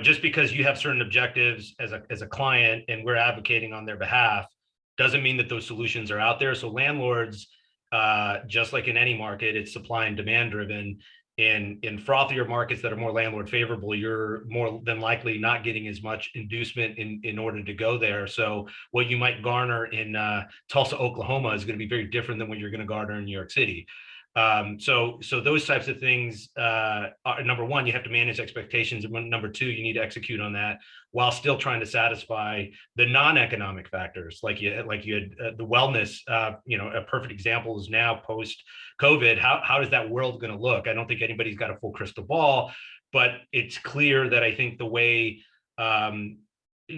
just because you have certain objectives as a client and we're advocating on their behalf doesn't mean that those solutions are out there. So landlords, just like in any market, it's supply and demand driven. In frothier markets that are more landlord favorable, you're more than likely not getting as much inducement in order to go there. So what you might garner in Tulsa, Oklahoma is going to be very different than what you're going to garner in New York City. So those types of things are, number one, you have to manage expectations, and number two, you need to execute on that while still trying to satisfy the non-economic factors, like you had the wellness. A perfect example is now post COVID. How is that world going to look? I don't think anybody's got a full crystal ball, but it's clear that I think the way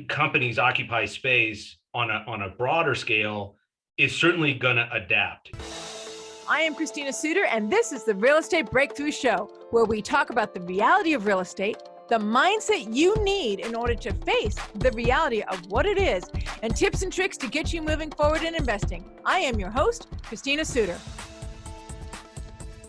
companies occupy space on a broader scale is certainly going to adapt. I am Christina Suter, and this is the Real Estate Breakthrough Show, where we talk about the reality of real estate, the mindset you need in order to face the reality of what it is, and tips and tricks to get you moving forward in investing. I am your host, Christina Suter.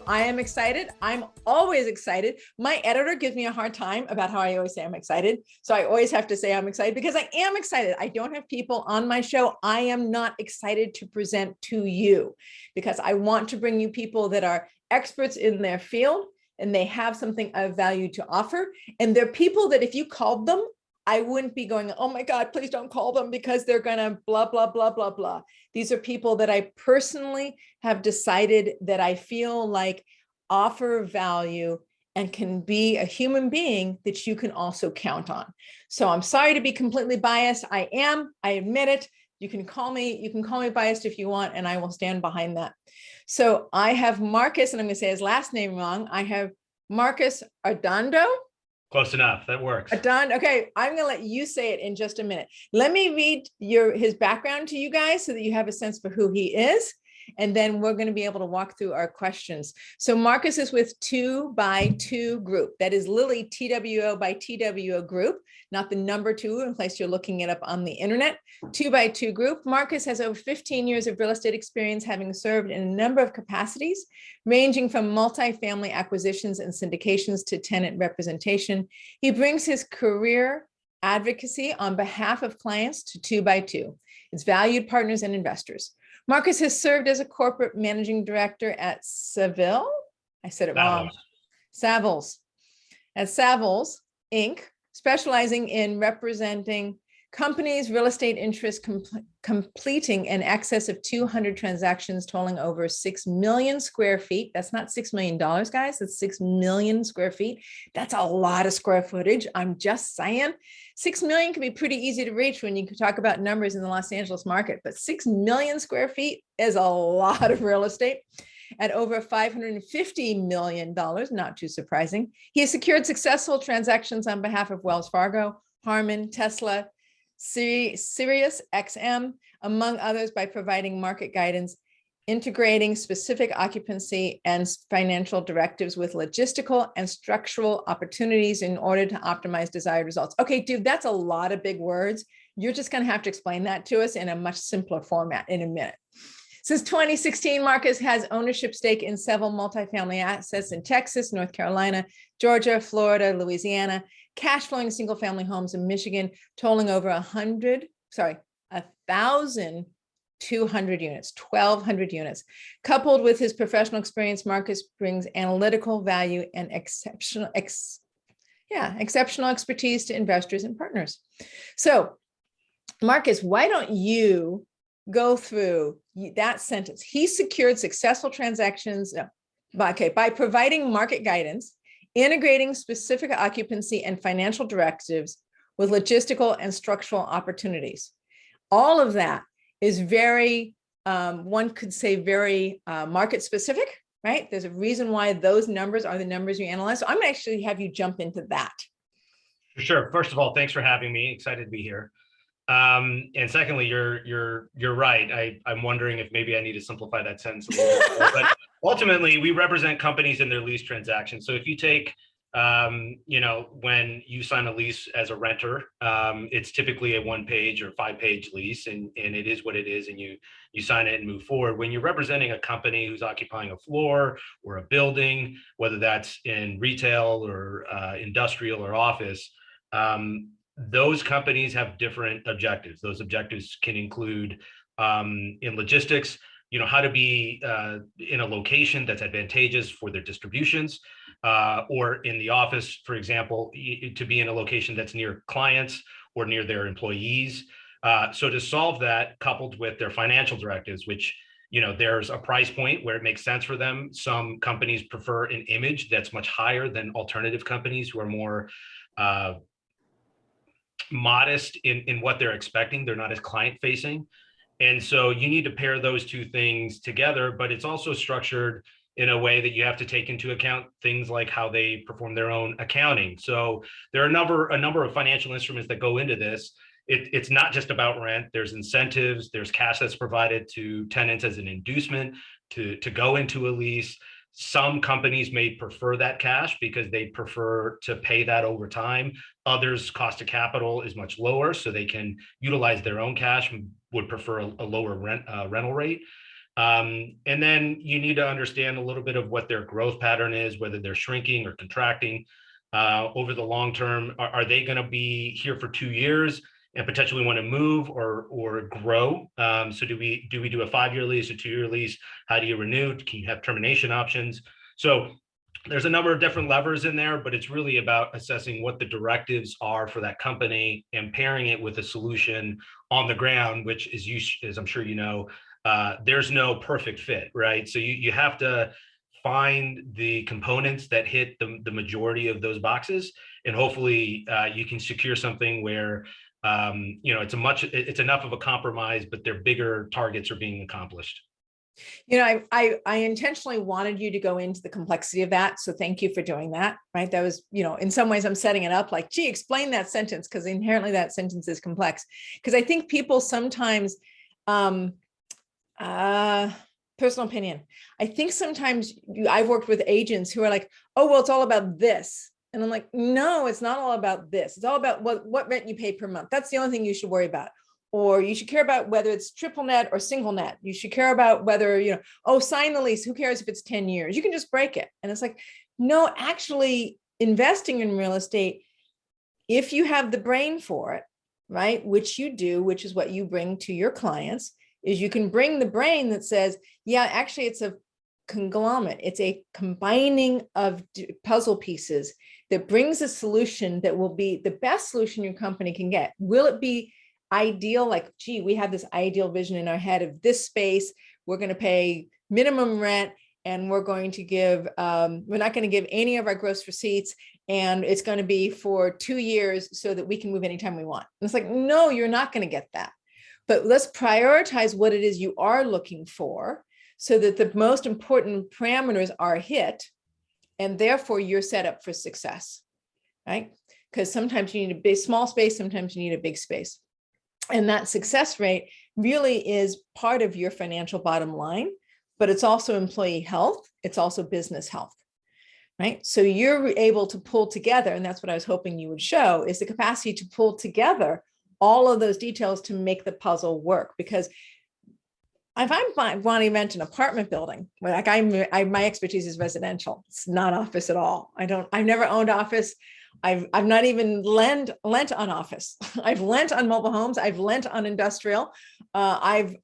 I am excited. I'm always excited. My editor gives me a hard time about how I always say I'm excited. So I always have to say I'm excited because I am excited. I don't have people on my show. I am not excited to present to you because I want to bring you people that are experts in their field and they have something of value to offer. And they're people that if you called them, I wouldn't be going, oh my God, please don't call them because they're going to blah, blah, blah, blah, blah. These are people that I personally have decided that I feel like offer value and can be a human being that you can also count on. So I'm sorry to be completely biased. I am, I admit it. You can call me biased if you want, and I will stand behind that. So I have Marcus, and I'm going to say his last name wrong. I have Marcus Arrendondo. Close enough. That works. Done. Okay. I'm going to let you say it in just a minute. Let me read his background to you guys so that you have a sense for who he is. And then we're going to be able to walk through our questions. So Marcus is with 2x2 Group. That is Lily TWO by TWO Group, not the number 2 in case you're looking it up on the internet. 2x2 Group. Marcus has over 15 years of real estate experience, having served in a number of capacities, ranging from multi-family acquisitions and syndications to tenant representation. He brings his career advocacy on behalf of clients to 2x2, its valued partners and investors. Marcus has served as a corporate managing director at Savills. I said it wrong. Savills. At Savills, Inc., specializing in representing companies' real estate interests, completing in excess of 200 transactions totaling over 6 million square feet. That's not $6 million, guys. That's 6 million square feet. That's a lot of square footage. I'm just saying. 6 million can be pretty easy to reach when you can talk about numbers in the Los Angeles market, but 6 million square feet is a lot of real estate. At over $550 million, not too surprising. He has secured successful transactions on behalf of Wells Fargo, Harman, Tesla, Sirius XM, among others, by providing market guidance, integrating specific occupancy and financial directives with logistical and structural opportunities in order to optimize desired results. Okay, dude, that's a lot of big words. You're just going to have to explain that to us in a much simpler format in a minute. Since 2016, Marcus has ownership stake in several multifamily assets in Texas, North Carolina, Georgia, Florida, Louisiana, cash flowing single family homes in Michigan, totaling over 1,200 units, 1,200 units. Coupled with his professional experience, Marcus brings analytical value and exceptional expertise to investors and partners. So Marcus, why don't you go through that sentence? He secured successful transactions by providing market guidance, integrating specific occupancy and financial directives with logistical and structural opportunities. All of that is very, one could say very market specific, right? There's a reason why those numbers are the numbers you analyze. So I'm going to actually have you jump into that. Sure. First of all, thanks for having me. Excited to be here. And secondly, you're right. I'm wondering if maybe I need to simplify that sentence a little bit more. But ultimately, we represent companies in their lease transactions. So if you take, when you sign a lease as a renter, it's typically a 1-page or 5-page lease, and it is what it is, and you sign it and move forward. When you're representing a company who's occupying a floor or a building, whether that's in retail or industrial or office, those companies have different objectives. Those objectives can include in logistics, how to be in a location that's advantageous for their distributions, or in the office, for example, to be in a location that's near clients or near their employees. So to solve that, coupled with their financial directives, which there's a price point where it makes sense for them. Some companies prefer an image that's much higher than alternative companies who are more modest in what they're expecting. They're not as client facing. And so you need to pair those two things together, but it's also structured in a way that you have to take into account things like how they perform their own accounting. So there are a number of financial instruments that go into this. It's not just about rent. There's incentives, there's cash that's provided to tenants as an inducement to go into a lease. Some companies may prefer that cash because they prefer to pay that over time. Others, cost of capital is much lower, so they can utilize their own cash, would prefer a lower rental rate. And then you need to understand a little bit of what their growth pattern is, whether they're shrinking or contracting over the long term. Are they going to be here for 2 years and potentially want to move or grow? So do we do a 5-year lease, a 2-year lease? How do you renew? Can you have termination options? So there's a number of different levers in there, but it's really about assessing what the directives are for that company and pairing it with a solution on the ground, which as I'm sure you know, there's no perfect fit, right? So you have to find the components that hit the majority of those boxes, and hopefully you can secure something where it's enough of a compromise, but their bigger targets are being accomplished. I intentionally wanted you to go into the complexity of that. So thank you for doing that, right? That was, in some ways I'm setting it up like, gee, explain that sentence, because inherently that sentence is complex. Because I think people sometimes, personal opinion, I think sometimes I've worked with agents who are like, oh, well, it's all about this. And I'm like, no, it's not all about this. It's all about what rent you pay per month. That's the only thing you should worry about. Or you should care about whether it's triple net or single net. You should care about whether, sign the lease. Who cares if it's 10 years? You can just break it. And it's like, no, actually investing in real estate, if you have the brain for it, right, which you do, which is what you bring to your clients, is you can bring the brain that says, yeah, actually it's a conglomerate. It's a combining of puzzle pieces that brings a solution that will be the best solution your company can get. Will it be ideal? Like, gee, we have this ideal vision in our head of this space. We're going to pay minimum rent, and we're going to give, we're not going to give any of our gross receipts, and it's going to be for 2 years so that we can move anytime we want. And it's like, no, you're not going to get that. But let's prioritize what it is you are looking for so that the most important parameters are hit, and therefore you're set up for success, right? Because sometimes you need a big, small space, sometimes you need a big space. And that success rate really is part of your financial bottom line, but it's also employee health. It's also business health, right? So you're able to pull together, and that's what I was hoping you would show, is the capacity to pull together all of those details to make the puzzle work. Because if I'm wanting to rent an apartment building, like my expertise is residential. It's not office at all. I've never owned office. I've not even lent on office. I've lent on mobile homes. I've lent on industrial. I've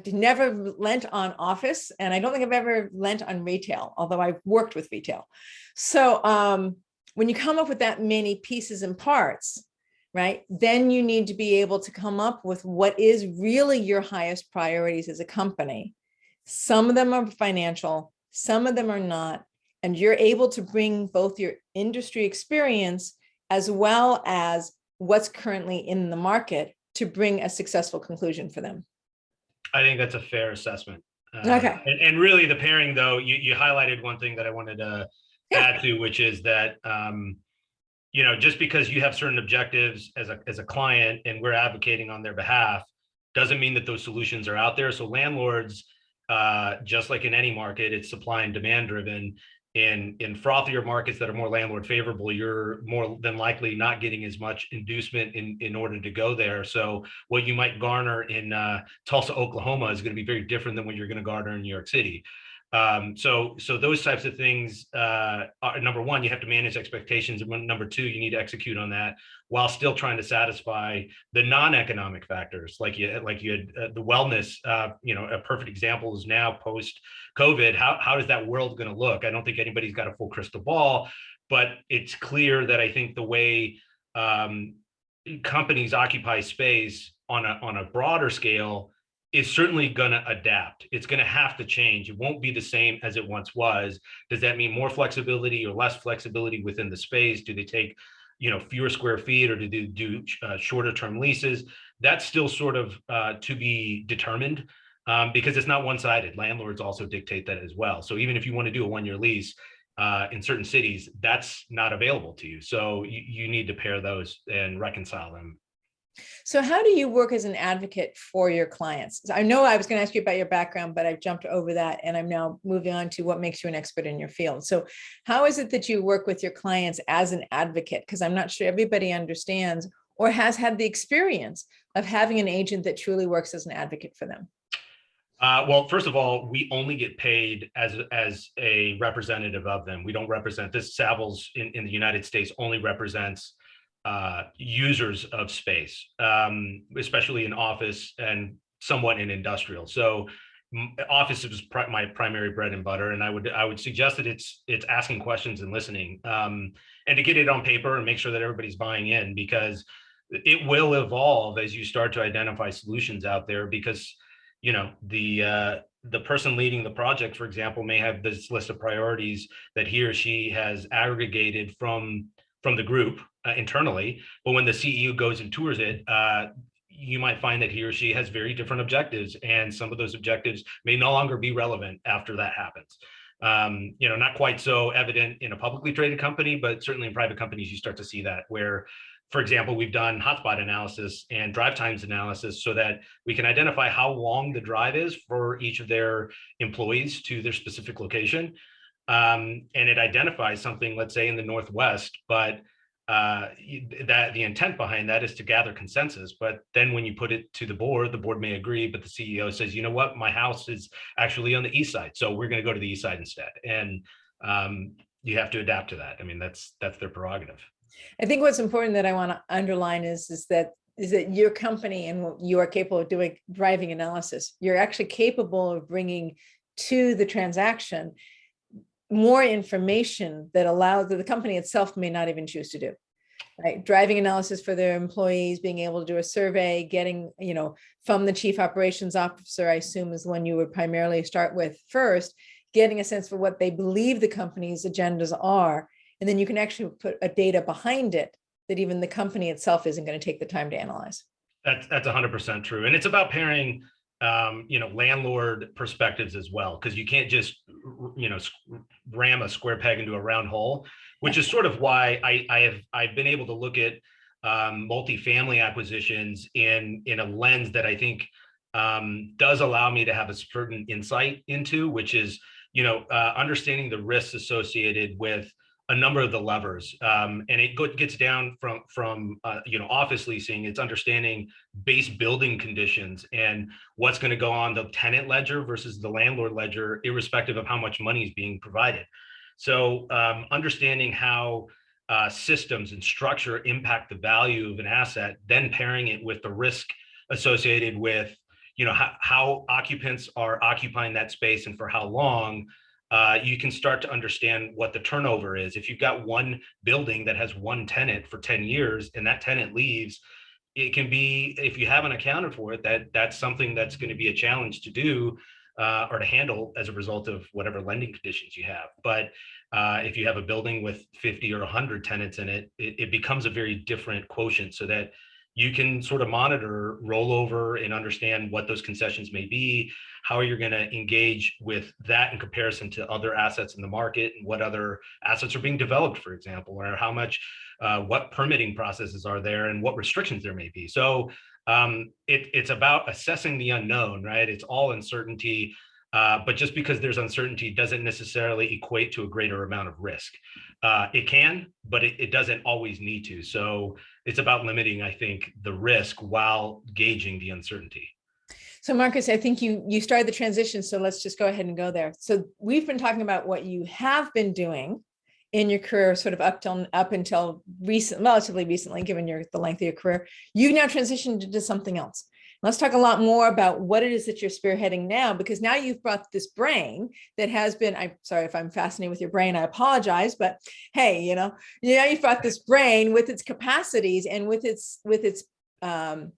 never lent on office, and I don't think I've ever lent on retail, although I've worked with retail. So when you come up with that many pieces and parts, right, then you need to be able to come up with what is really your highest priorities as a company. Some of them are financial, some of them are not. And you're able to bring both your industry experience as well as what's currently in the market to bring a successful conclusion for them. I think that's a fair assessment. Okay. And really the pairing, though, you highlighted one thing that I wanted to add to, which is that, just because you have certain objectives as a client and we're advocating on their behalf, doesn't mean that those solutions are out there. So landlords, just like in any market, it's supply and demand driven. In frothier markets that are more landlord favorable, you're more than likely not getting as much inducement in order to go there. So what you might garner in Tulsa, Oklahoma is going to be very different than what you're going to garner in New York City. So those types of things are, number one, you have to manage expectations, and number two, you need to execute on that while still trying to satisfy the non-economic factors, like you had the wellness. A perfect example is now post COVID. How is that world going to look? I don't think anybody's got a full crystal ball, but it's clear that I think the way companies occupy space on a broader scale is certainly going to adapt. It's going to have to change. It won't be the same as it once was. Does that mean more flexibility or less flexibility within the space? Do they take, fewer square feet, or do they do shorter term leases? That's still sort of to be determined, because it's not one-sided. Landlords also dictate that as well. So even if you want to do a one-year lease in certain cities, that's not available to you. So you need to pair those and reconcile them. So how do you work as an advocate for your clients? I know I was going to ask you about your background, but I've jumped over that and I'm now moving on to what makes you an expert in your field. So how is it that you work with your clients as an advocate? Because I'm not sure everybody understands or has had the experience of having an agent that truly works as an advocate for them. Well, first of all, we only get paid as a representative of them. We don't represent this. Savills in the United States only represents users of space, especially in office and somewhat in industrial. So office is my primary bread and butter, and I would suggest that it's asking questions and listening, and to get it on paper and make sure that everybody's buying in, because it will evolve as you start to identify solutions out there. Because the person leading the project, for example, may have this list of priorities that he or she has aggregated from the group internally, but when the CEO goes and tours it, you might find that he or she has very different objectives, and some of those objectives may no longer be relevant after that happens. Not quite so evident in a publicly traded company, but certainly in private companies, you start to see that, where, for example, we've done hotspot analysis and drive times analysis so that we can identify how long the drive is for each of their employees to their specific location. And it identifies something, let's say in the Northwest, but that the intent behind that is to gather consensus. But then when you put it to the board may agree, but the CEO says, you know what, my house is actually on the east side, so we're going to go to the east side instead. And you have to adapt to that. I mean, that's their prerogative. I think what's important that I want to underline is that your company and what you are capable of doing driving analysis, you're actually capable of bringing to the transaction more information that allows that the company itself may not even choose to do. Right? Driving analysis for their employees, being able to do a survey, getting, from the chief operations officer, I assume is the one you would primarily start with first, getting a sense for what they believe the company's agendas are. And then you can actually put a data behind it that even the company itself isn't going to take the time to analyze. That's 100% true. And it's about pairing landlord perspectives as well, because you can't just ram a square peg into a round hole, which is sort of why I've been able to look at multifamily acquisitions in a lens that I think does allow me to have a certain insight into, which is understanding the risks associated with a number of the levers, and it gets down from office leasing. It's understanding base building conditions and what's going to go on the tenant ledger versus the landlord ledger, irrespective of how much money is being provided. So understanding how systems and structure impact the value of an asset, then pairing it with the risk associated with how occupants are occupying that space and for how long. You can start to understand what the turnover is. If you've got one building that has one tenant for 10 years and that tenant leaves, it can be, if you haven't accounted for it, that's something that's going to be a challenge to do or to handle as a result of whatever lending conditions you have. But if you have a building with 50 or 100 tenants in it, it becomes a very different quotient, so that you can sort of monitor rollover and understand what those concessions may be, how you're going to engage with that in comparison to other assets in the market, and what other assets are being developed, for example, or how much, what permitting processes are there and what restrictions there may be. So it's about assessing the unknown, right? It's all uncertainty, but just because there's uncertainty doesn't necessarily equate to a greater amount of risk. It can, but it doesn't always need to. So it's about limiting, I think, the risk while gauging the uncertainty. So Marcus, I think you started the transition, so let's just go ahead and go there. So we've been talking about what you have been doing in your career, sort of up until relatively recently, given the length of your career. You've now transitioned into something else. Let's talk a lot more about what it is that you're spearheading now, because now you've brought this brain that has been, I'm sorry if I'm fascinated with your brain, I apologize, but hey, you've brought this brain with its capacities and with its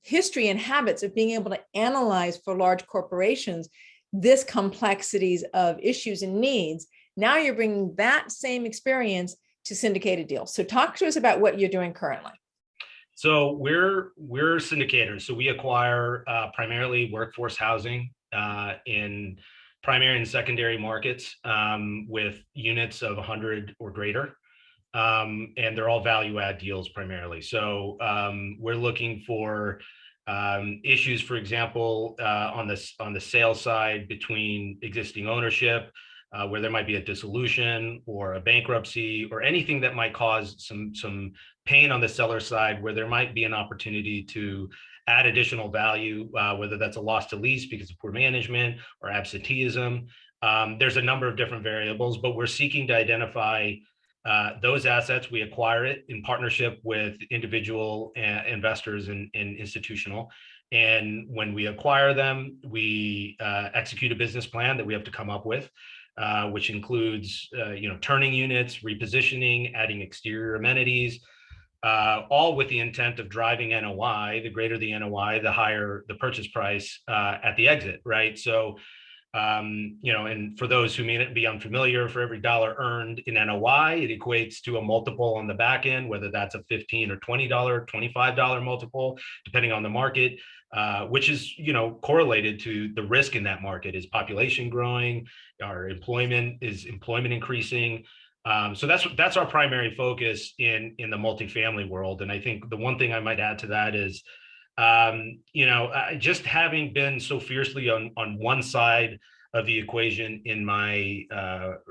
history and habits of being able to analyze for large corporations this complexities of issues and needs. Now you're bringing that same experience to syndicated deals. So talk to us about what you're doing currently. So we're syndicators. So we acquire primarily workforce housing in primary and secondary markets with units of 100 or greater. And they're all value add deals primarily. So we're looking for issues, for example, on the sales side between existing ownership, where there might be a dissolution or a bankruptcy or anything that might cause some pain on the seller side, where there might be an opportunity to add additional value, whether that's a loss to lease because of poor management or absenteeism. There's a number of different variables, but we're seeking to identify those assets. We acquire it in partnership with individual investors and institutional. And when we acquire them, we execute a business plan that we have to come up with, which includes, turning units, repositioning, adding exterior amenities, all with the intent of driving NOI. The greater the NOI, the higher the purchase price at the exit, right? So, and for those who may be unfamiliar, for every dollar earned in NOI, it equates to a multiple on the back end, whether that's a $15 or $20, $25 multiple, depending on the market, which is, correlated to the risk in that market. Is population growing? Is employment increasing? So that's our primary focus in the multifamily world. And I think the one thing I might add to that is, just having been so fiercely on one side of the equation in my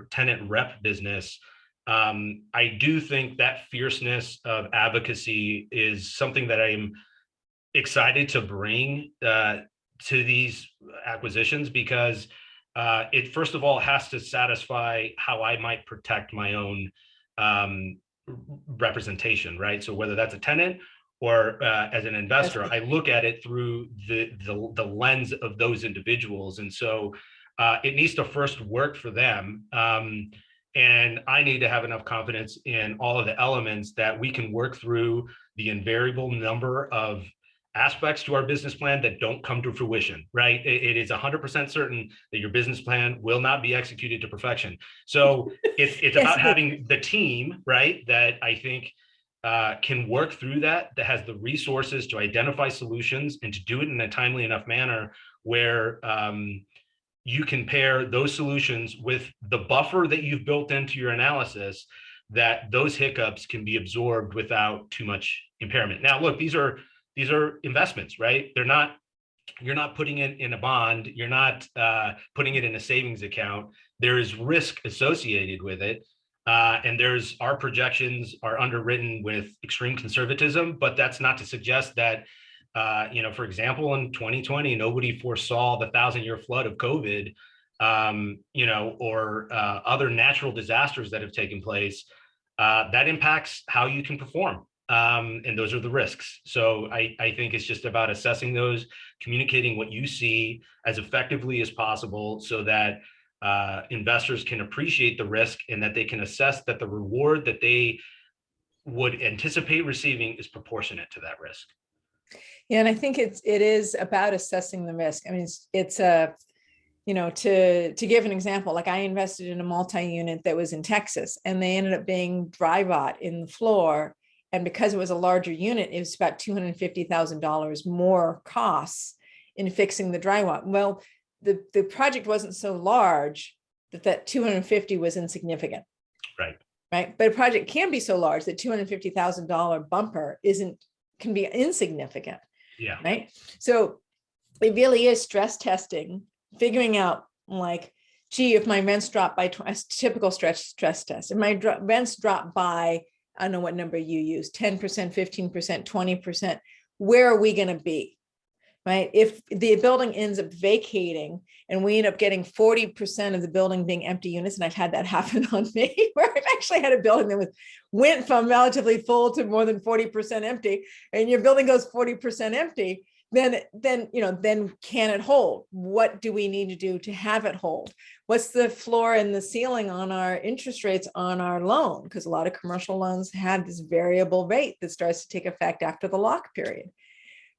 tenant rep business, I do think that fierceness of advocacy is something that I'm excited to bring to these acquisitions, because it first of all has to satisfy how I might protect my own representation, right? So whether that's a tenant or as an investor, I look at it through the lens of those individuals. And so it needs to first work for them. And I need to have enough confidence in all of the elements that we can work through the invariable number of aspects to our business plan that don't come to fruition, right? It is 100% certain that your business plan will not be executed to perfection. So it's about having the team, right, that I think can work through that has the resources to identify solutions and to do it in a timely enough manner where you can pair those solutions with the buffer that you've built into your analysis, that those hiccups can be absorbed without too much impairment. Now, look, these are investments, right? You're not putting it in a bond. You're not putting it in a savings account. There is risk associated with it. And our projections are underwritten with extreme conservatism, but that's not to suggest that, for example, in 2020, nobody foresaw the 1,000-year flood of COVID, or other natural disasters that have taken place. That impacts how you can perform. And those are the risks. So I think it's just about assessing those, communicating what you see as effectively as possible so that investors can appreciate the risk and that they can assess that the reward that they would anticipate receiving is proportionate to that risk. Yeah, and I think it is about assessing the risk. I mean, it's a, to give an example, like I invested in a multi-unit that was in Texas, and they ended up being dry rot in the floor. And because it was a larger unit, it was about $250,000 more costs in fixing the dry rot. Well, the project wasn't so large that 250 was insignificant. Right. But a project can be so large that $250,000 bumper can be insignificant. Yeah. Right. So it really is stress testing, figuring out like, gee, if my rents drop by a typical stress test, if my rents drop by, I don't know what number you use, 10%, 15%, 20%, where are we going to be? right? If the building ends up vacating and we end up getting 40% of the building being empty units, and I've had that happen on me, where I've actually had a building that went from relatively full to more than 40% empty, and your building goes 40% empty, then can it hold? What do we need to do to have it hold? What's the floor and the ceiling on our interest rates on our loan? Because a lot of commercial loans have this variable rate that starts to take effect after the lock period,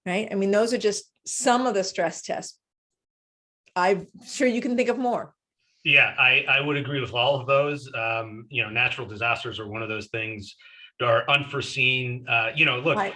right? I mean, those are just some of the stress tests. I'm sure you can think of more. Yeah, I would agree with all of those. Natural disasters are one of those things that are unforeseen. Look, Right.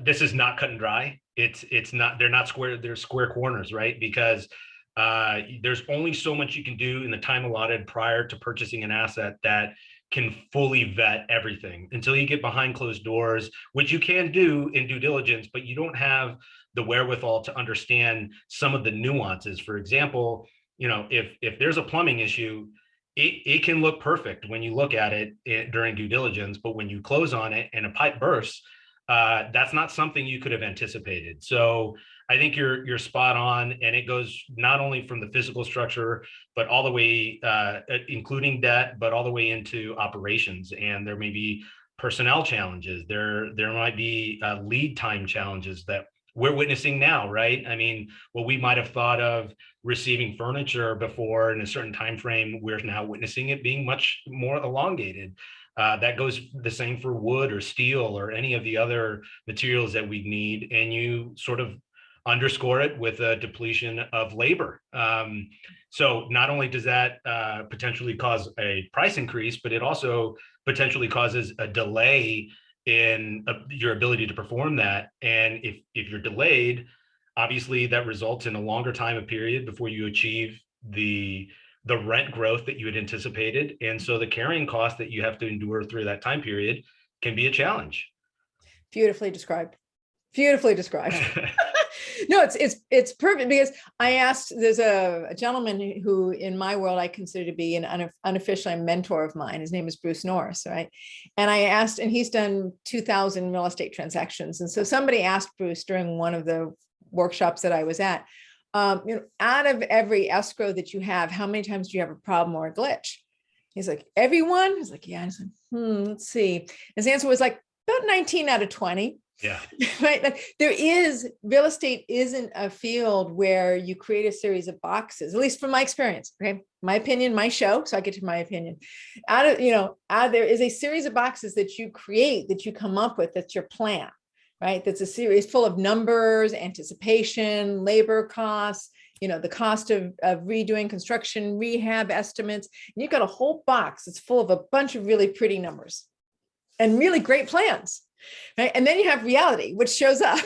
This is not cut and dry. It's not, they're not square, they're square corners, right? Because there's only so much you can do in the time allotted prior to purchasing an asset that can fully vet everything until you get behind closed doors, which you can do in due diligence, but you don't have the wherewithal to understand some of the nuances. For example, if there's a plumbing issue, it can look perfect when you look at it during due diligence, but when you close on it and a pipe bursts, that's not something you could have anticipated. So I think you're spot on, and it goes not only from the physical structure, but all the way, including debt, but all the way into operations. And there may be personnel challenges. There might be lead time challenges that we're witnessing now, right? I mean, what we might have thought of receiving furniture before in a certain time frame, we're now witnessing it being much more elongated. That goes the same for wood or steel or any of the other materials that we need. And you sort of underscore it with a depletion of labor. So not only does that potentially cause a price increase, but it also potentially causes a delay in your ability to perform that. And if you're delayed, obviously that results in a longer time period before you achieve the rent growth that you had anticipated. And so the carrying cost that you have to endure through that time period can be a challenge. Beautifully described. Beautifully described. No, it's perfect, because I asked, there's a gentleman who in my world I consider to be an unofficial mentor of mine. His name is Bruce Norris, right? And I asked, and he's done 2,000 real estate transactions. And so somebody asked Bruce during one of the workshops that I was at, out of every escrow that you have, how many times do you have a problem or a glitch? He's like, everyone? He's like, yeah. I said, let's see. His answer was like about 19 out of 20. Yeah. Right. Like real estate isn't a field where you create a series of boxes, at least from my experience. Okay. My opinion, my show. So I get to my opinion. There is a series of boxes that you create, that you come up with. That's your plan, right? That's a series full of numbers, anticipation, labor costs, the cost of redoing construction, rehab estimates. And you've got a whole box that's full of a bunch of really pretty numbers and really great plans. Right. And then you have reality, which shows up.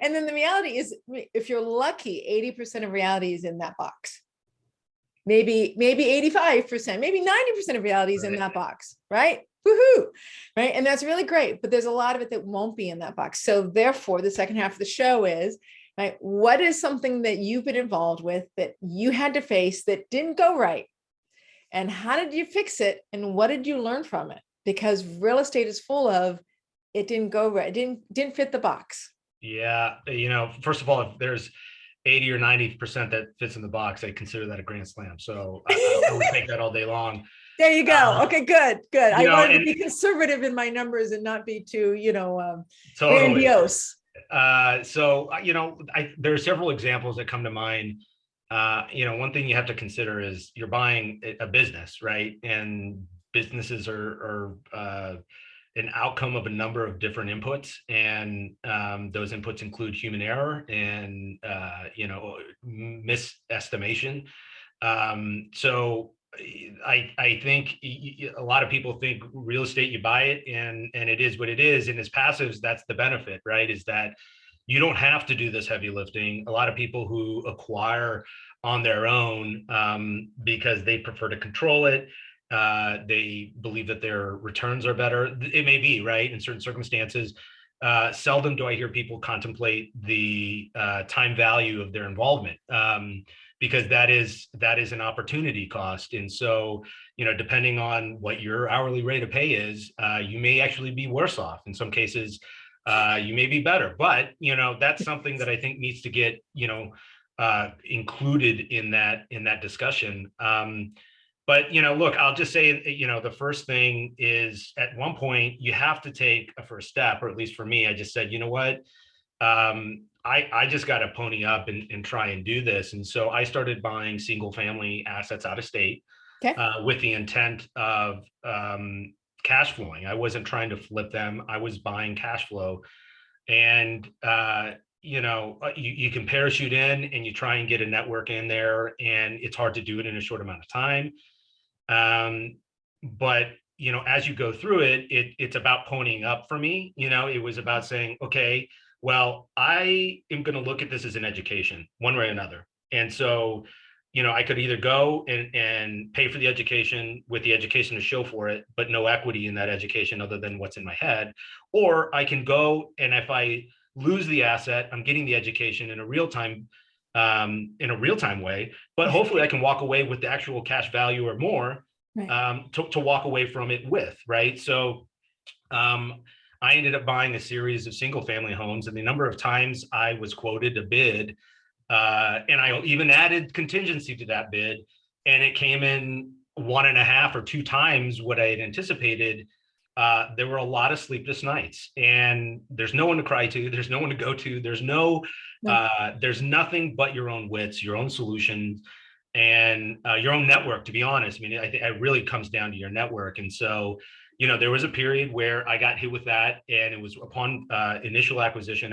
and then the reality is, if you're lucky, 80% of reality is in that box. Maybe 85%, maybe 90% of reality is in that box. Right. Woohoo. Right. And that's really great. But there's a lot of it that won't be in that box. So therefore, the second half of the show is, right, what is something that you've been involved with that you had to face that didn't go right? And how did you fix it? And what did you learn from it? Because real estate is full of, it didn't go right. It didn't fit the box. Yeah. First of all, if there's 80 or 90% that fits in the box, I consider that a grand slam. So I would take that all day long. There you go. Okay, good. I wanted to be conservative in my numbers and not be too, grandiose. There are several examples that come to mind. One thing you have to consider is you're buying a business, right? And businesses are an outcome of a number of different inputs, and those inputs include human error and misestimation. So I think a lot of people think real estate, you buy it and it is what it is, and as passives, that's the benefit, right? Is that you don't have to do this heavy lifting. A lot of people who acquire on their own because they prefer to control it. They believe that their returns are better. It may be, right, in certain circumstances. Seldom do I hear people contemplate the time value of their involvement, because that is an opportunity cost. And so, depending on what your hourly rate of pay is, you may actually be worse off in some cases. you may be better, but that's something that I think needs to get included in that discussion. But look, I'll just say, the first thing is, at one point you have to take a first step, or at least for me, I just said, you know what, I just got to pony up and try and do this. And so I started buying single family assets out of state, with the intent of cash flowing. I wasn't trying to flip them. I was buying cash flow. And you can parachute in and you try and get a network in there, and it's hard to do it in a short amount of time. But as you go through it, it's about ponying up for me. It was about saying, okay, well, I am going to look at this as an education one way or another. And so, I could either go and pay for the education with the education to show for it, but no equity in that education other than what's in my head. Or I can go, and if I lose the asset, I'm getting the education in a real time way, but hopefully I can walk away with the actual cash value or more, right, to walk away from it with, right? So I ended up buying a series of single family homes, and the number of times I was quoted a bid, and I even added contingency to that bid, and it came in 1.5 or 2 times what I had anticipated. There were a lot of sleepless nights, and there's no one to cry to. There's no one to go to. There's there's nothing but your own wits, your own solutions, and your own network, to be honest. I mean, I think it really comes down to your network. And so, there was a period where I got hit with that, and it was upon initial acquisition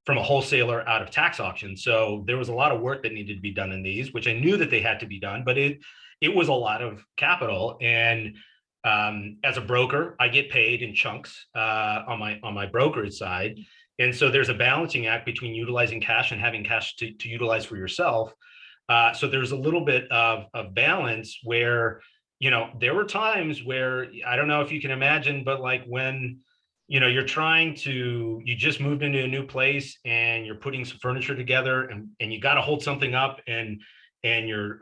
from a wholesaler out of tax auction. So there was a lot of work that needed to be done in these, which I knew that they had to be done, but it was a lot of capital. And as a broker, I get paid in chunks on my brokerage side. And so there's a balancing act between utilizing cash and having cash to utilize for yourself. So there's a little bit of balance where, there were times where, I don't know if you can imagine, but like when, you just moved into a new place and you're putting some furniture together, and you got to hold something up, and your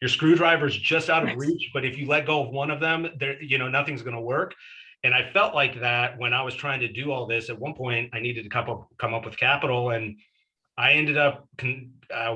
your screwdriver's just out of reach, but if you let go of one of them, nothing's going to work. And I felt like that when I was trying to do all this. At one point, I needed to come up with capital, and I ended up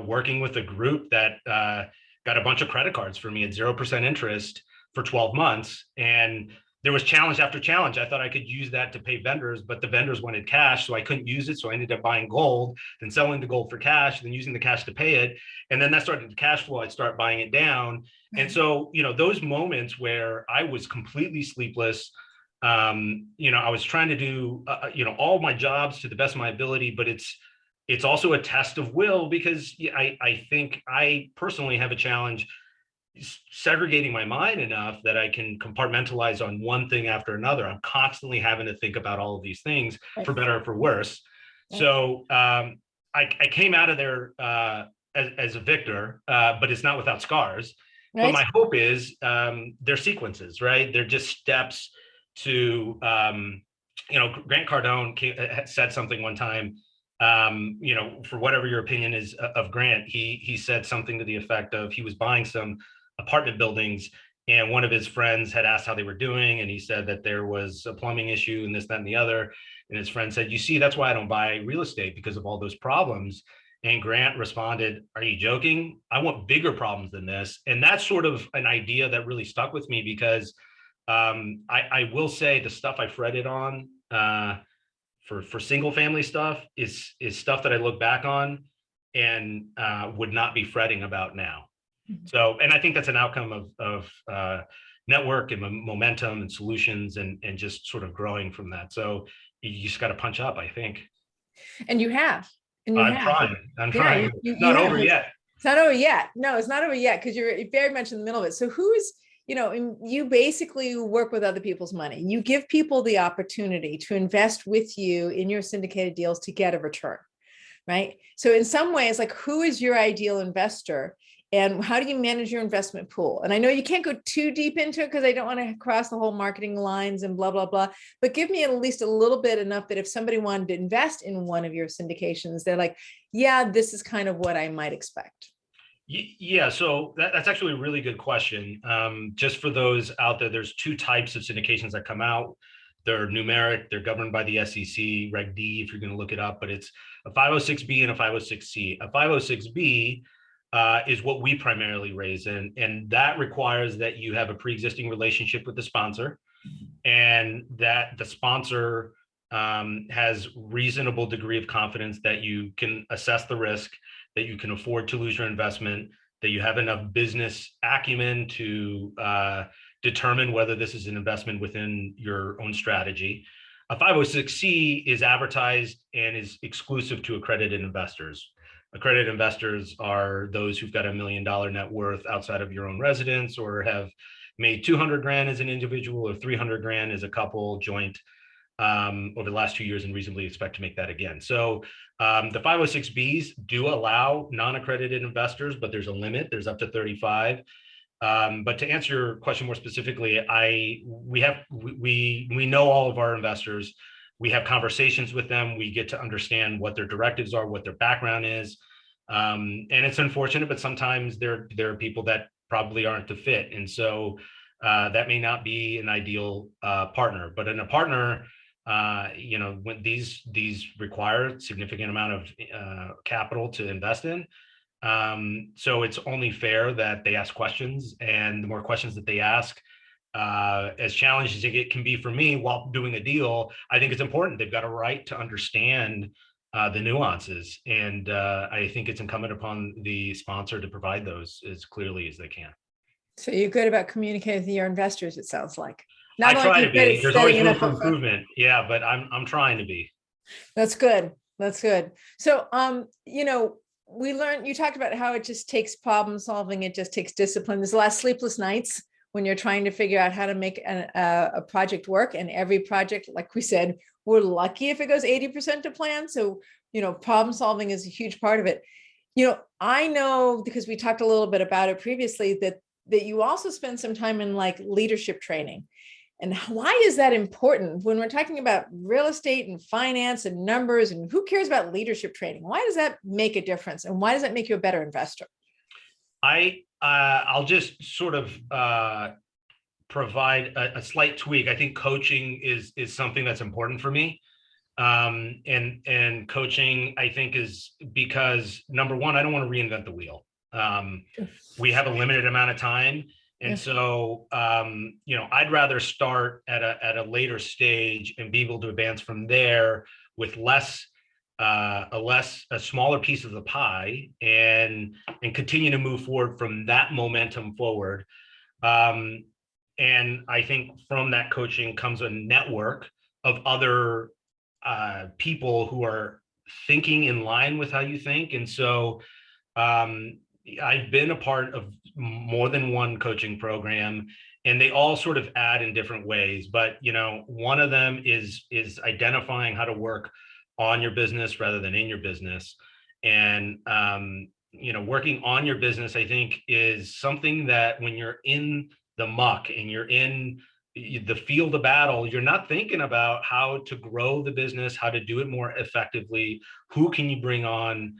working with a group that got a bunch of credit cards for me at 0% interest for 12 months. And there was challenge after challenge. I thought I could use that to pay vendors, but the vendors wanted cash, so I couldn't use it. So I ended up buying gold, then selling the gold for cash, then using the cash to pay it. And then that started to cash flow. I'd start buying it down. And so, those moments where I was completely sleepless, I was trying to do, all my jobs to the best of my ability, but it's also a test of will, because I think I personally have a challenge segregating my mind enough that I can compartmentalize on one thing after another. I'm constantly having to think about all of these things, for better or for worse. So I came out of there as a victor, but it's not without scars. Right. But my hope is they're sequences, right? They're just steps to, Grant Cardone said something one time, for whatever your opinion is of Grant, he said something to the effect of, he was buying some apartment buildings, and one of his friends had asked how they were doing, and he said that there was a plumbing issue and this, that, and the other. And his friend said, "You see, that's why I don't buy real estate, because of all those problems." And Grant responded, "Are you joking? I want bigger problems than this." And that's sort of an idea that really stuck with me, because I will say the stuff I fretted on for single family stuff is stuff that I look back on and would not be fretting about now. So, and I think that's an outcome of network and momentum and solutions, and just sort of growing from that. So you just got to punch up, I think. And you have. I'm trying. It's not over yet. It's not over yet. No, it's not over yet, because you're very much in the middle of it. So who's, you basically work with other people's money. You give people the opportunity to invest with you in your syndicated deals to get a return, right? So in some ways, like, who is your ideal investor, and how do you manage your investment pool? And I know you can't go too deep into it, because I don't want to cross the whole marketing lines and blah, blah, blah, but give me at least a little bit, enough that if somebody wanted to invest in one of your syndications, they're like, yeah, this is kind of what I might expect. Yeah, so that's actually a really good question. Just for those out there, there's 2 types of syndications that come out. They're numeric. They're governed by the SEC, Reg D, if you're going to look it up, but it's a 506B and a 506C. A 506B is what we primarily raise in, and that requires that you have a pre-existing relationship with the sponsor, and that the sponsor has reasonable degree of confidence that you can assess the risk, that you can afford to lose your investment, that you have enough business acumen to determine whether this is an investment within your own strategy. A 506C is advertised and is exclusive to accredited investors. Accredited investors are those who've got $1 million net worth outside of your own residence, or have made 200 grand as an individual or 300 grand as a couple joint over the last 2 years, and reasonably expect to make that again. So the 506Bs do allow non-accredited investors, but there's a limit. There's up to 35. But to answer your question more specifically, we know all of our investors. We have conversations with them. We get to understand what their directives are, what their background is. And it's unfortunate, but sometimes there are people that probably aren't the fit. And so that may not be an ideal partner. But in a partner, when these require significant amount of capital to invest in. So it's only fair that they ask questions, and the more questions that they ask, as challenging as it can be for me while doing a deal, I think it's important. They've got a right to understand the nuances, and I think it's incumbent upon the sponsor to provide those as clearly as they can. So you're good about communicating with your investors, it sounds like. I try to be. There's always room for improvement. Yeah, but I'm trying to be. That's good. That's good. So, we learned, you talked about how it just takes problem solving. It just takes discipline. There's a lot of sleepless nights when you're trying to figure out how to make a project work. And every project, like we said, we're lucky if it goes 80% to plan. So, problem solving is a huge part of it. I know, because we talked a little bit about it previously, that you also spend some time in like leadership training. And why is that important when we're talking about real estate and finance and numbers, and who cares about leadership training? Why does that make a difference? And why does that make you a better investor? I'll just sort of provide a slight tweak. I think coaching is something that's important for me. And coaching, I think, is because, number one, I don't want to reinvent the wheel. We have a limited amount of time. And so, I'd rather start at a later stage and be able to advance from there with a smaller piece of the pie, and continue to move forward from that momentum forward. And I think from that coaching comes a network of other people who are thinking in line with how you think. And so I've been a part of more than one coaching program, and they all sort of add in different ways. But, one of them is identifying how to work on your business rather than in your business. And, working on your business, I think, is something that when you're in the muck and you're in the field of battle, you're not thinking about how to grow the business, how to do it more effectively, who can you bring on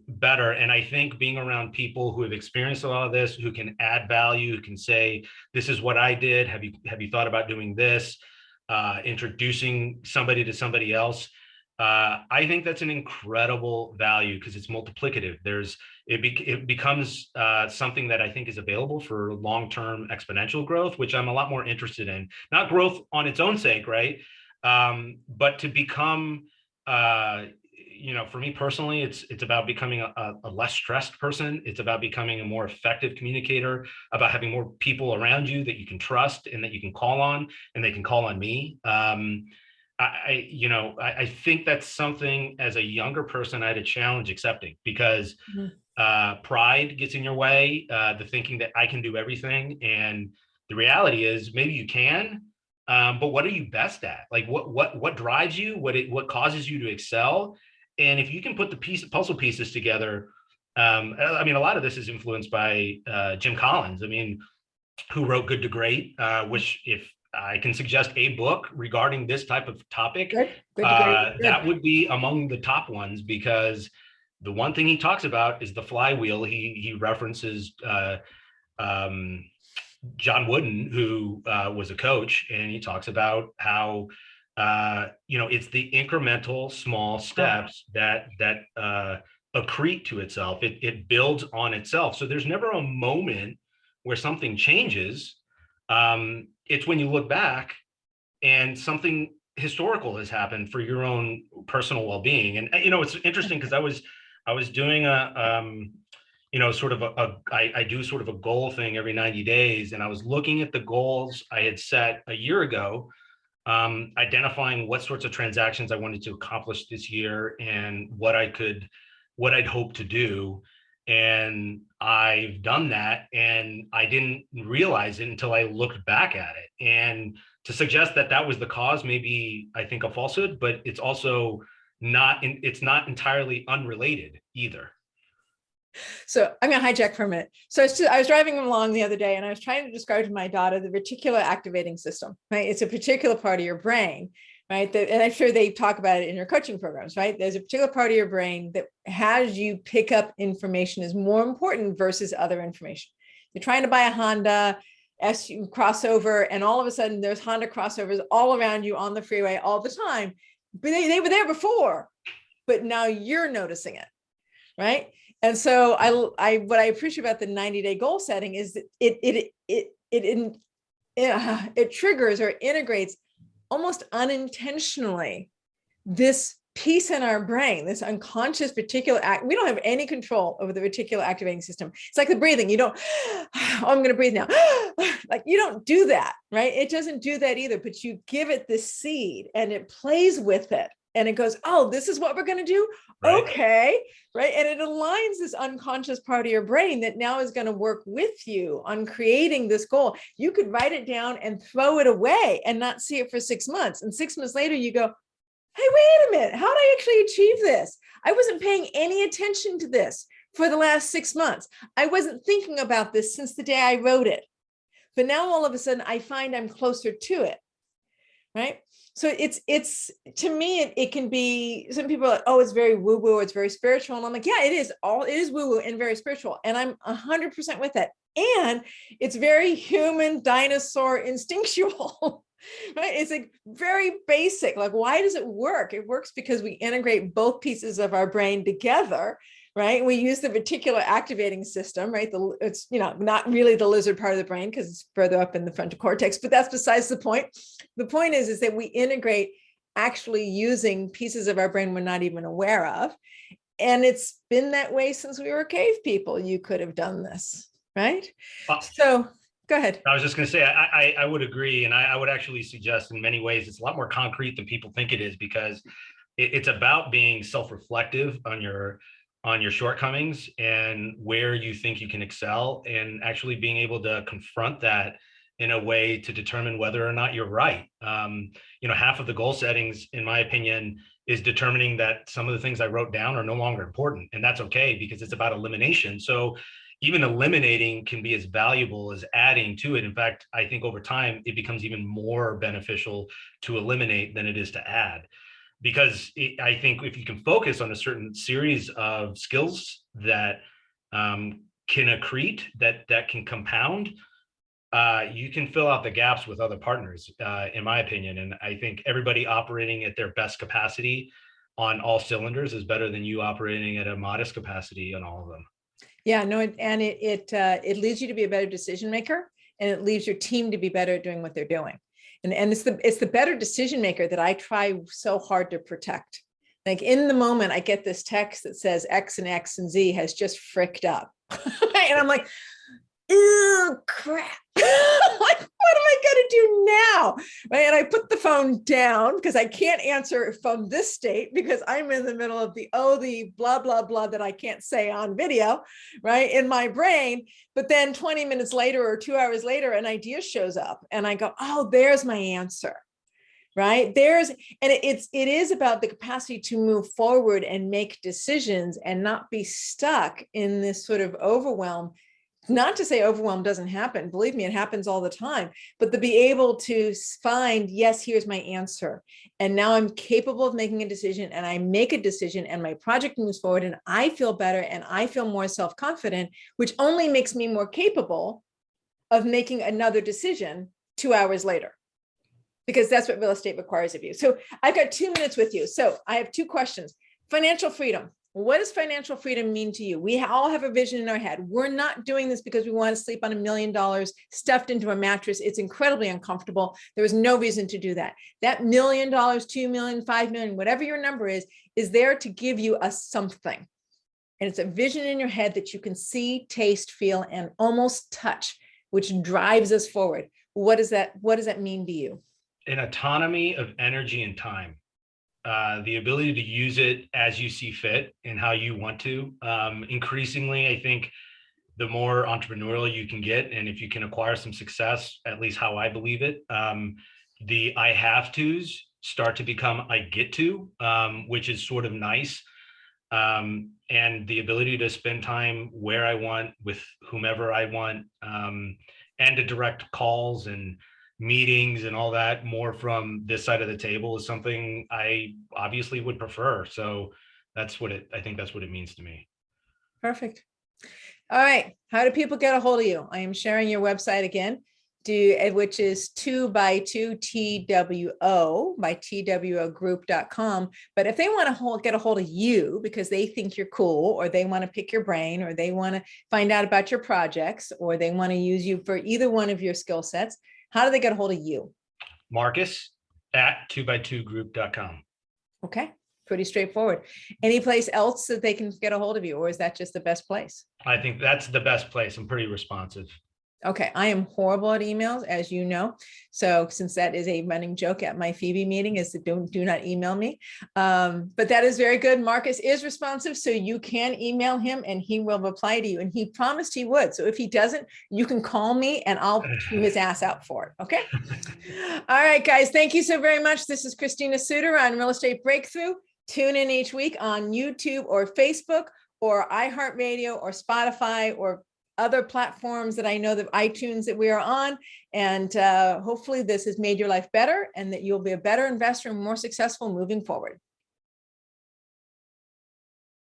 better. And I think being around people who have experienced a lot of this, who can add value, who can say, this is what I did. Have you thought about doing this? Introducing somebody to somebody else. I think that's an incredible value because it's multiplicative. It becomes something that I think is available for long-term exponential growth, which I'm a lot more interested in. Not growth on its own sake, right? But to become, for me personally, it's about becoming a less stressed person. It's about becoming a more effective communicator, about having more people around you that you can trust and that you can call on, and they can call on me. I think that's something as a younger person I had a challenge accepting, because pride gets in your way, the thinking that I can do everything. And the reality is maybe you can, but what are you best at? Like what drives you? What causes you to excel? And if you can put the puzzle pieces together, a lot of this is influenced by Jim Collins, who wrote Good to Great, which, if I can suggest a book regarding this type of topic, that would be among the top ones, because the one thing he talks about is the flywheel. He references John Wooden, who was a coach, and he talks about how it's the incremental small steps that accrete to itself. It builds on itself. So there's never a moment where something changes. It's when you look back and something historical has happened for your own personal well-being. And it's interesting because I was doing I do sort of a goal thing every 90 days. And I was looking at the goals I had set a year ago, identifying what sorts of transactions I wanted to accomplish this year and what I'd hope to do. And I've done that, and I didn't realize it until I looked back at it. And to suggest that that was the cause, maybe I think a falsehood, but it's also it's not entirely unrelated either. So I'm going to hijack for a minute. So I was driving along the other day, and I was trying to describe to my daughter the reticular activating system, right? It's a particular part of your brain, right? And I'm sure they talk about it in your coaching programs, right? There's a particular part of your brain that has you pick up information is more important versus other information. You're trying to buy a Honda SUV crossover, and all of a sudden there's Honda crossovers all around you on the freeway all the time. But they were there before, but now you're noticing it, right? And so what I appreciate about the 90-day goal setting is that it triggers or integrates almost unintentionally this piece in our brain, this unconscious reticular we don't have any control over the reticular activating system. It's like the breathing. You don't, oh, I'm going to breathe now. Like, you don't do that, right? It doesn't do that either, but you give it this seed and it plays with it. And it goes, oh, this is what we're going to do. Right. Okay. Right. And it aligns this unconscious part of your brain that now is going to work with you on creating this goal. You could write it down and throw it away and not see it for 6 months. And 6 months later, you go, hey, wait a minute. How did I actually achieve this? I wasn't paying any attention to this for the last 6 months. I wasn't thinking about this since the day I wrote it. But now all of a sudden I find I'm closer to it. Right. So it's to me, it can be, some people are like, oh, it's very woo-woo, it's very spiritual. And I'm like, yeah, it is woo-woo and very spiritual. And I'm 100% with it. And it's very human, dinosaur, instinctual, right? It's like very basic. Like, why does it work? It works because we integrate both pieces of our brain together. Right. We use the reticular activating system, right? It's, not really the lizard part of the brain because it's further up in the frontal cortex, but that's besides the point. The point is that we integrate actually using pieces of our brain we're not even aware of. And it's been that way since we were cave people. You could have done this, right? So go ahead. I was just going to say, I would agree. And I would actually suggest in many ways, it's a lot more concrete than people think it is, because it's about being self-reflective on your shortcomings and where you think you can excel, and actually being able to confront that in a way to determine whether or not you're right. Half of the goal settings, in my opinion, is determining that some of the things I wrote down are no longer important. And that's okay, because it's about elimination. So even eliminating can be as valuable as adding to it. In fact, I think over time, it becomes even more beneficial to eliminate than it is to add. Because I think if you can focus on a certain series of skills that can accrete, that can compound, you can fill out the gaps with other partners, in my opinion. And I think everybody operating at their best capacity on all cylinders is better than you operating at a modest capacity on all of them. Yeah, no, and it leads you to be a better decision maker, and it leaves your team to be better at doing what they're doing. And it's the better decision maker that I try so hard to protect. Like, in the moment, I get this text that says X and Z has just fricked up. And I'm like, ew, crap. Like, what am I going to do now? Right? And I put the phone down because I can't answer from this state because I'm in the middle of the blah, blah, blah that I can't say on video, right, in my brain. But then 20 minutes later or 2 hours later, an idea shows up and I go, oh, there's my answer. Right. It is about the capacity to move forward and make decisions and not be stuck in this sort of overwhelm. Not to say overwhelm doesn't happen. Believe me, it happens all the time, but to be able to find, yes, here's my answer. And now I'm capable of making a decision, and I make a decision and my project moves forward and I feel better and I feel more self-confident, which only makes me more capable of making another decision 2 hours later, because that's what real estate requires of you. So I've got 2 minutes with you. So I have 2 questions. Financial freedom. What does financial freedom mean to you? We all have a vision in our head. We're not doing this because we want to sleep on $1 million stuffed into a mattress. It's incredibly uncomfortable. There is no reason to do that. That $1 million, $2 million, $5 million, whatever your number is there to give you a something. And it's a vision in your head that you can see, taste, feel, and almost touch, which drives us forward. What does that mean to you? An autonomy of energy and time. The ability to use it as you see fit and how you want to. Increasingly, I think the more entrepreneurial you can get, and if you can acquire some success, at least how I believe it, the I have tos start to become I get to, which is sort of nice. And the ability to spend time where I want with whomever I want, and to direct calls and meetings and all that more from this side of the table is something I obviously would prefer. So I think that's what it means to me. Perfect. All right. How do people get a hold of you? I am sharing your website again, which is 2x2 TWO by twogroup.com. But if they want to get a hold of you because they think you're cool, or they want to pick your brain, or they want to find out about your projects, or they want to use you for either one of your skill sets, how do they get a hold of you? Marcus at 2x2group.com. Okay. Pretty straightforward. Any place else that they can get a hold of you, or is that just the best place? I think that's the best place. I'm pretty responsive. Okay, I am horrible at emails, as you know. So since that is a running joke at my FIBI meeting, is to do not email me. But that is very good. Marcus is responsive, so you can email him and he will reply to you. And he promised he would. So if he doesn't, you can call me and I'll chew his ass out for it. Okay. All right, guys. Thank you so very much. This is Christina Suter on Real Estate Breakthrough. Tune in each week on YouTube or Facebook or iHeartRadio or Spotify or other platforms that I know, that iTunes that we are on. And hopefully this has made your life better and that you'll be a better investor and more successful moving forward.